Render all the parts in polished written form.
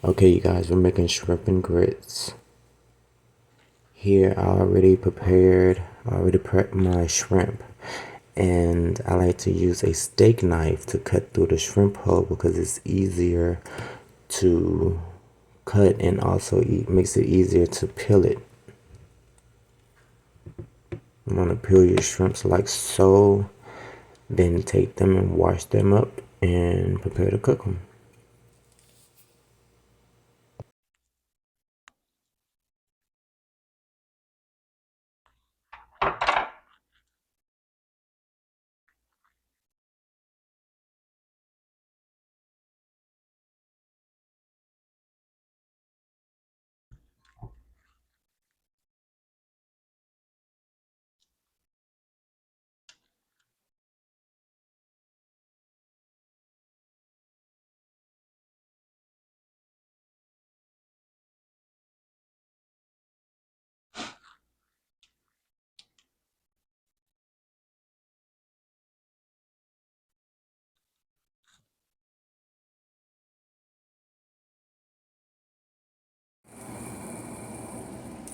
Okay, you guys, we're making shrimp and grits. Here, I already prepped my shrimp. And I like to use a steak knife to cut through the shrimp hull because it's easier to cut and also makes it easier to peel it. I'm gonna peel your shrimps like so, then take them and wash them up and prepare to cook them.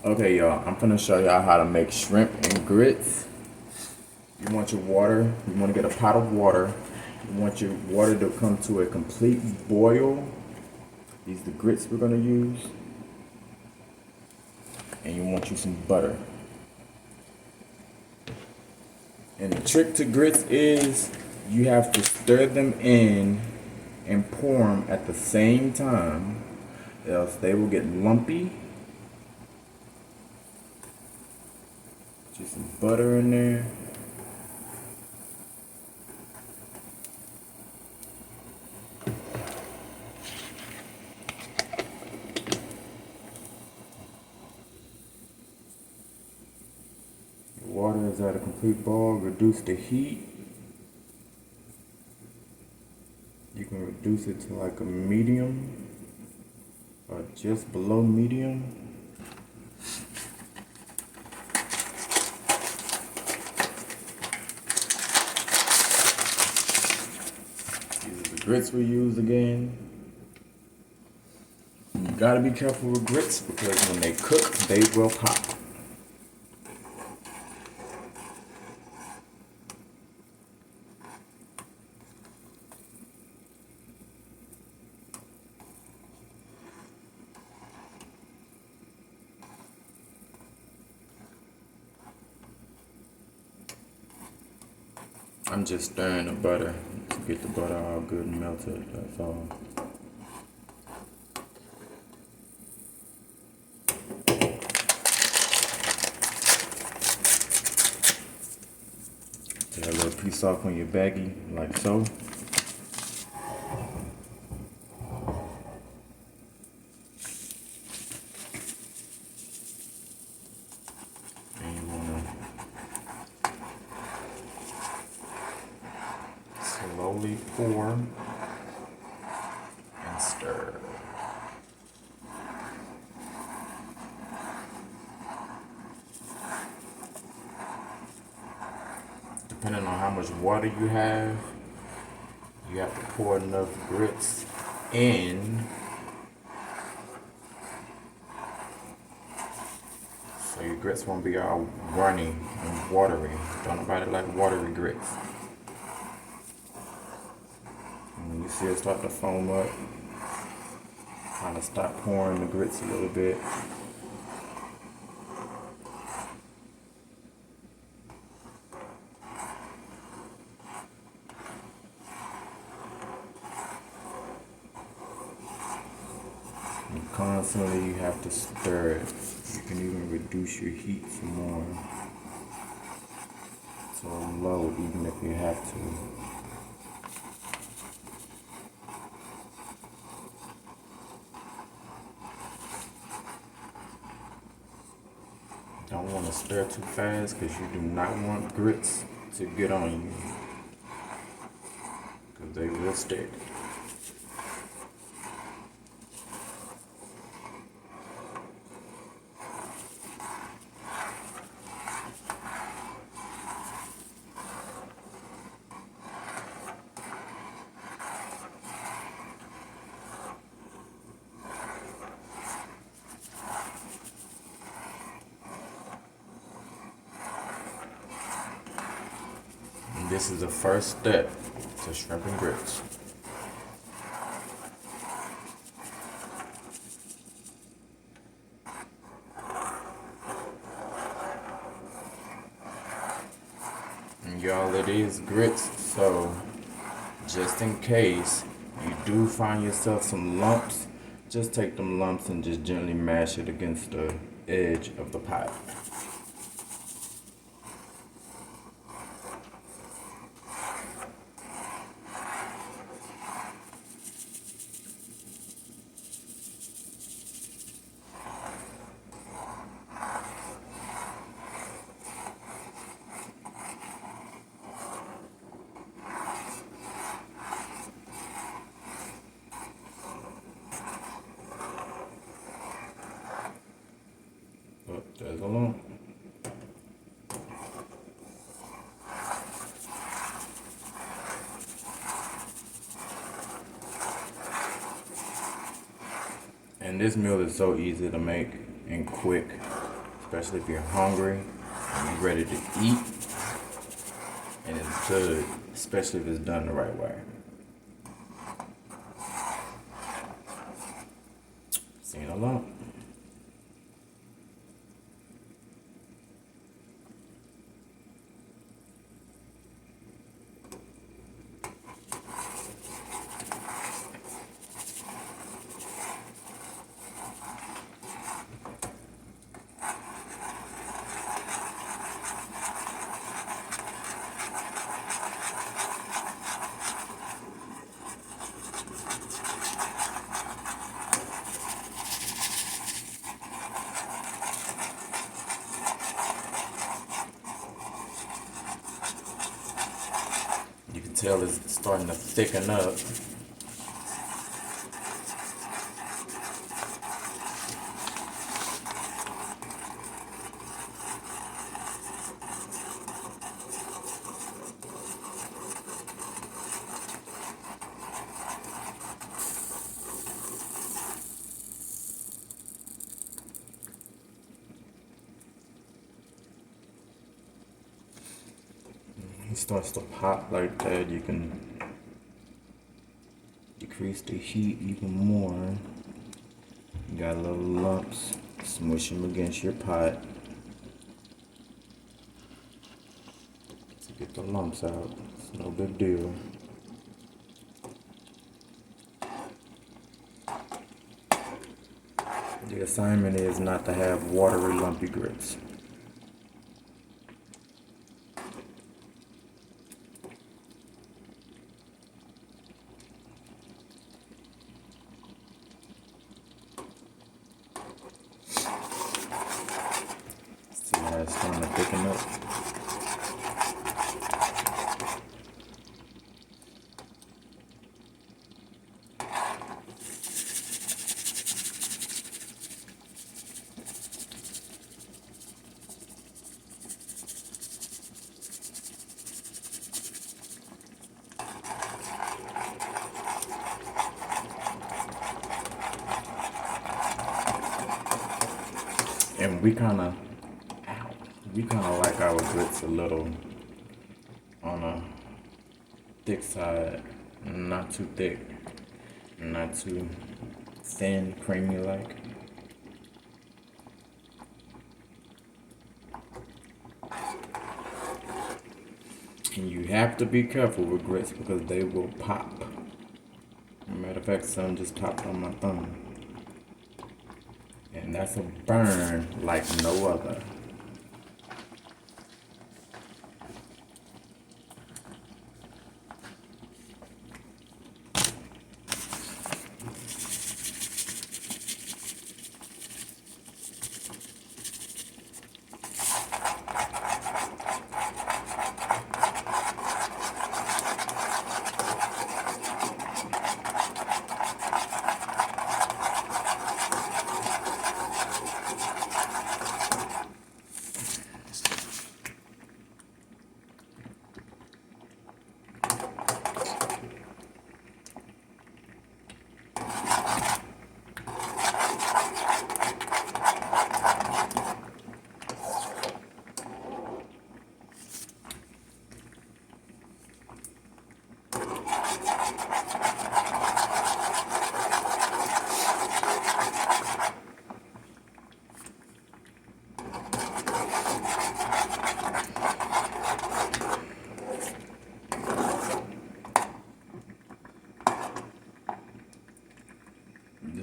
Okay, y'all, I'm gonna show y'all how to make shrimp and grits. You want your water, you want to get a pot of water. You want your water to come to a complete boil. These are the grits we're gonna use. And you want you some butter. And the trick to grits is you have to stir them in and pour them at the same time, else they will get lumpy. Just some butter in there. The water is at a complete boil. Reduce the heat. You can reduce it to like a medium or just below medium. These are the grits we use again. You gotta be careful with grits because when they cook, they will pop. I'm just stirring the butter to get the butter all good and melted, that's all. Take a little piece off on your baggie, like so. And you wanna slowly pour and stir. Depending on how much water you have to pour enough grits in so your grits won't be all runny and watery. Don't nobody like watery grits. And when you see it start to foam up, kind of stop pouring the grits a little bit. And constantly you have to stir it. You can even reduce your heat some more to low even if you have to. Don't want to stir too fast because you do not want grits to get on you because they will stick. this is the first step to shrimp and grits. And y'all, it is grits, so just in case you do find yourself some lumps, just take them lumps and just gently mash it against the edge of the pot. Oh, there's a lump. And this meal is so easy to make and quick, especially if you're hungry and you're ready to eat. And it's good, especially if it's done the right way. Seen a lump. You can tell it's starting to thicken up. It starts to pop like that. You can decrease the heat even more. You got little lumps, smush them against your pot to get the lumps out. It's no big deal. The assignment is not to have watery, lumpy grits. See how it's starting to thicken up? And we kind of like our grits a little on a thick side, not too thick, not too thin, creamy like. And you have to be careful with grits because they will pop. Matter of fact, some just popped on my thumb. And that's a burn like no other.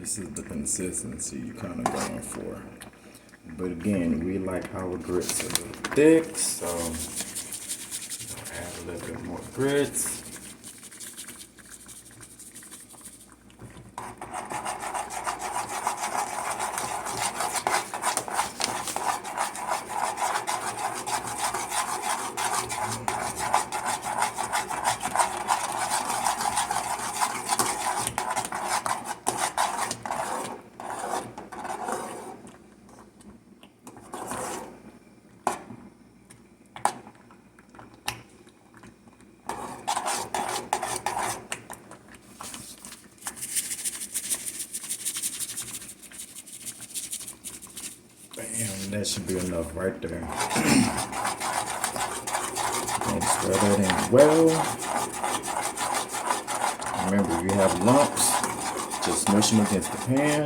This is the consistency you're kind of going for. But again, we like our grits a little thick, so add a little bit more grits. Bam, that should be enough right there. And stir that in well. Remember, if you have lumps, just smush them against the pan,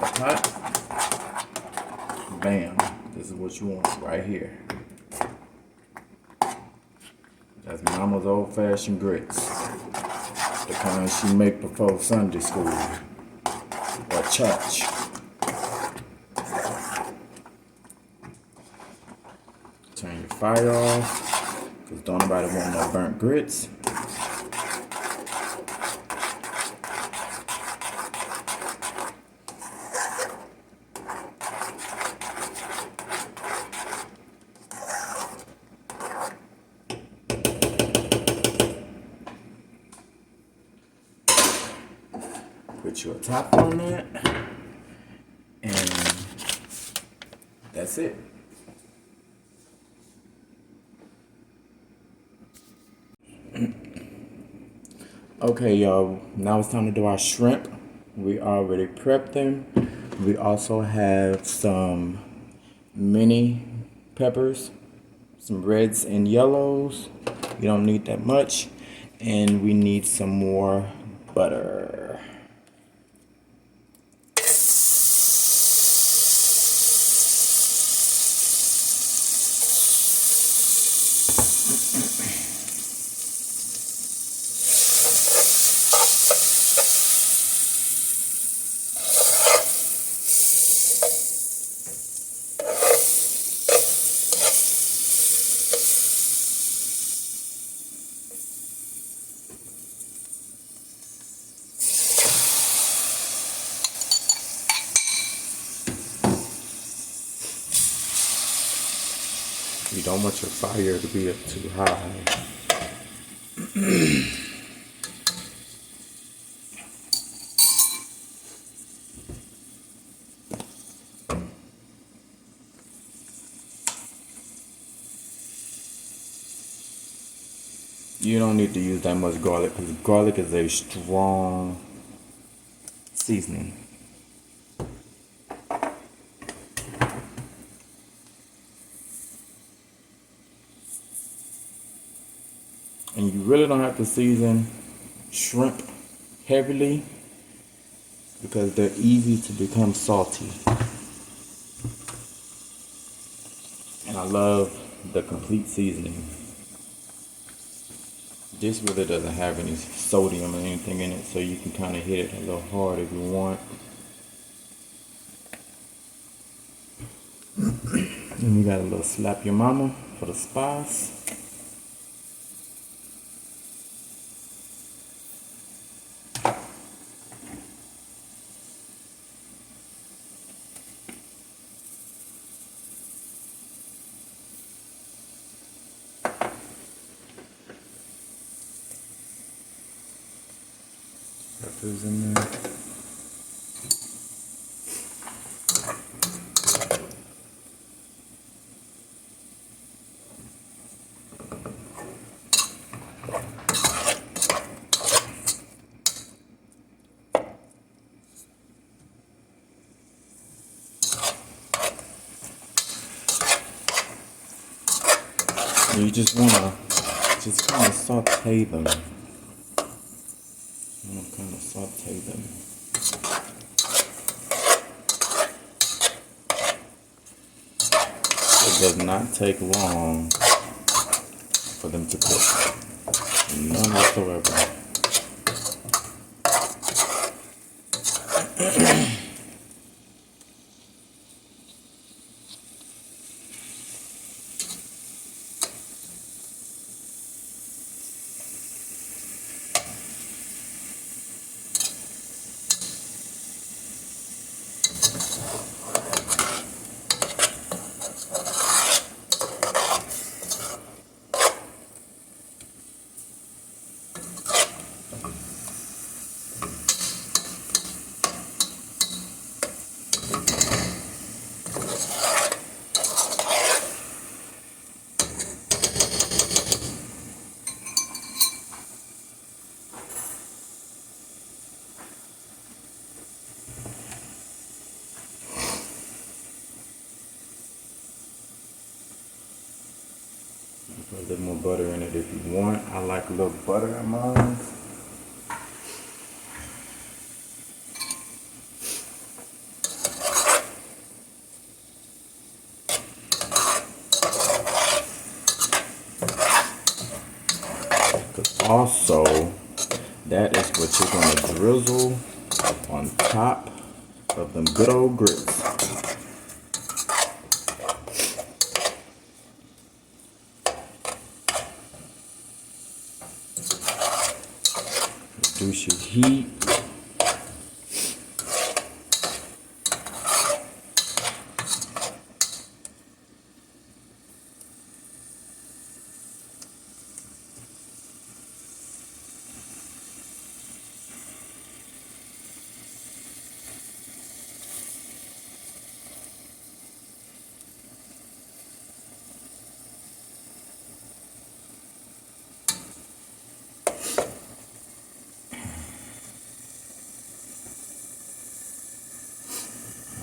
the pot. Bam, this is what you want right here. That's Mama's old-fashioned grits. The kind she make before Sunday school or church. Turn your fire off, because don't nobody want no burnt grits. Put your top on that, and that's it. Okay, y'all, now it's time to do our shrimp. We already prepped them. We also have some mini peppers, some reds and yellows. You don't need that much. And we need some more butter. You don't want your fire to be up too high. You don't need to use that much garlic because garlic is a strong seasoning. And you really don't have to season shrimp heavily because they're easy to become salty. And I love the complete seasoning. This really doesn't have any sodium or anything in it, so you can kind of hit it a little hard if you want. And we got a little slap your mama for the spice. Peppers in there. You just wanna kind of saute them. Kind of saute them. It does not take long for them to cook. None whatsoever. little more butter in it if you want. I like a little butter in mine. Also, that is what you're gonna drizzle on top of them good old grits. Reduce your heat.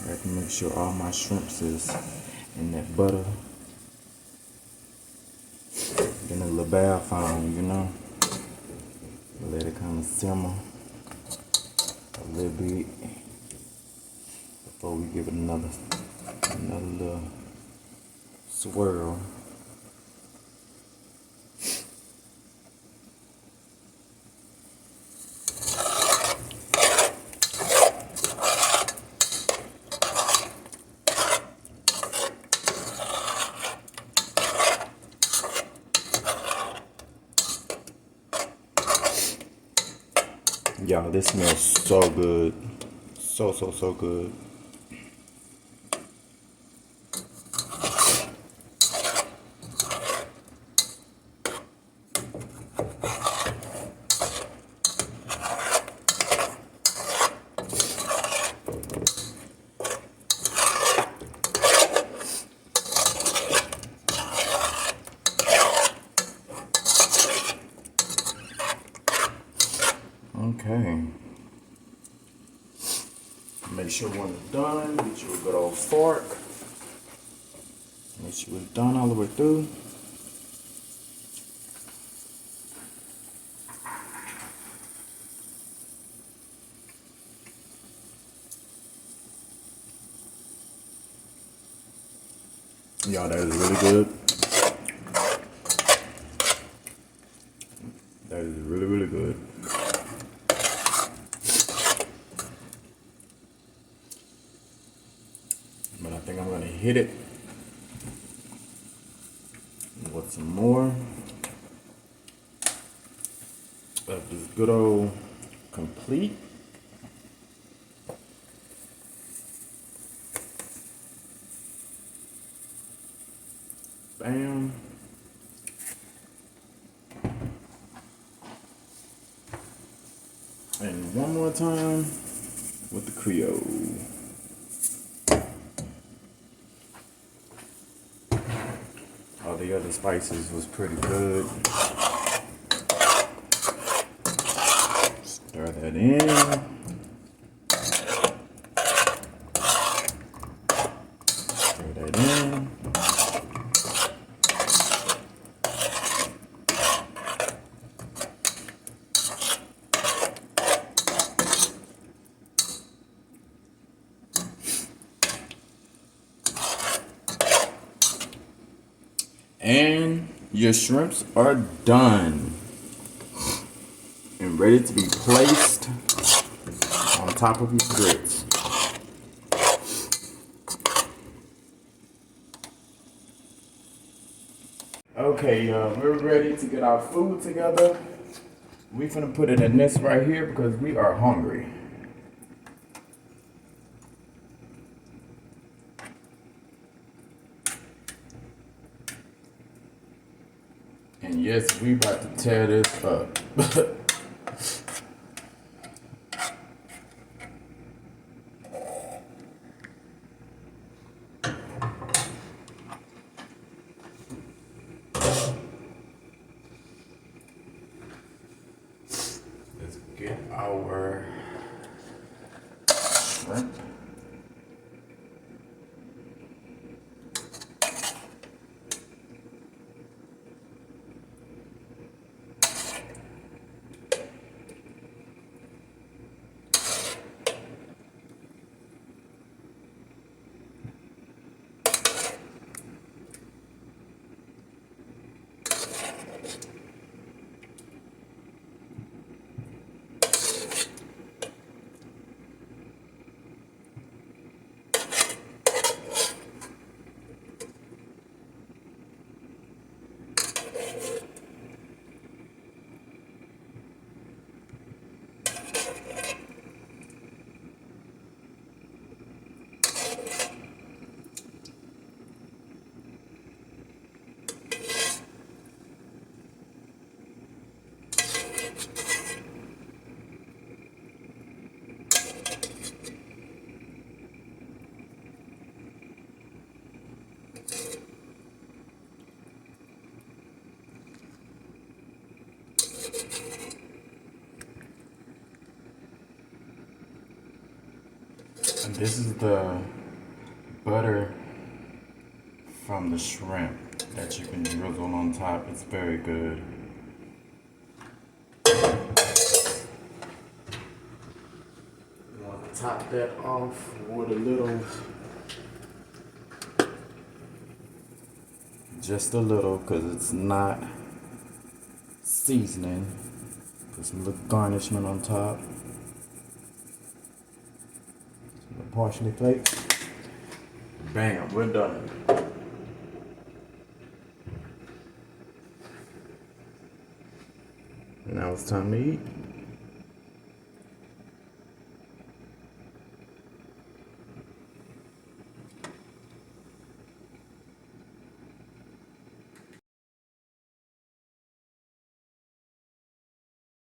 I have to make sure all my shrimps is in that butter. Then a little bath on, you know. Let it kind of simmer a little bit before we give it another little swirl. Y'all, this smells so good. So good. Okay. Make sure when it's done, get you a good old fork. Make sure it's done all the way through. Y'all, that is really good. That is really, really good. But I think I'm gonna hit it with some more of this good old complete. Bam. And one more time with the Creole. All the other spices was pretty good. Stir that in. Stir that in. And your shrimps are done and ready to be placed on top of your grits. Okay, y'all, we're ready to get our food together. We finna put it in this right here because we are hungry. And yes, we about to tear this up. Let's get our shrimp. This is the butter from the shrimp that you can drizzle on top. It's very good. You want to top that off with a little, just a little, because it's not seasoning. Put some little garnishment on top. Some parsley flakes. Bam, we're done. Now it's time to eat.